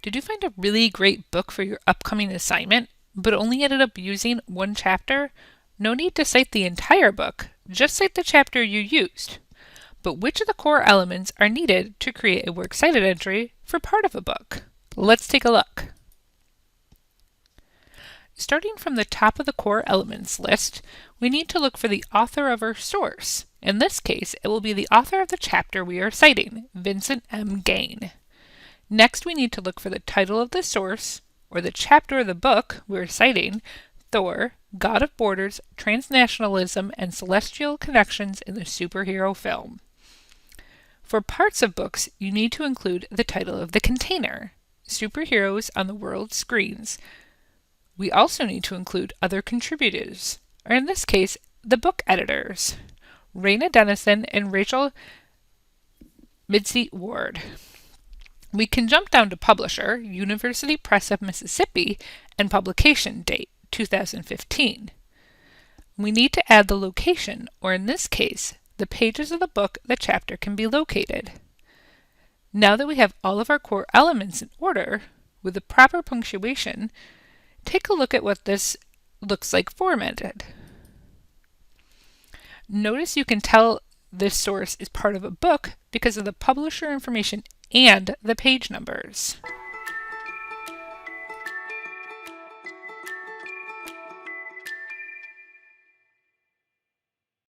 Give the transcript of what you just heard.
Did you find a really great book for your upcoming assignment, but only ended up using one chapter? No need to cite the entire book, just cite the chapter you used. But which of the core elements are needed to create a works cited entry for part of a book? Let's take a look. Starting from the top of the core elements list, we need to look for the author of our source. In this case, it will be the author of the chapter we are citing, Vincent M. Gain. Next, we need to look for the title of the source, or the chapter of the book we're citing, Thor, God of Borders, Transnationalism, and Celestial Connections in the Superhero Film. For parts of books, you need to include the title of the container, Superheroes on the World Screens. We also need to include other contributors, or in this case, the book editors, Raina Dennison and Rachel Midseat Ward. We can jump down to publisher, University Press of Mississippi, and publication date, 2015. We need to add the location, or in this case, the pages of the book the chapter can be located. Now that we have all of our core elements in order, with the proper punctuation, take a look at what this looks like formatted. Notice you can tell this source is part of a book because of the publisher information and the page numbers.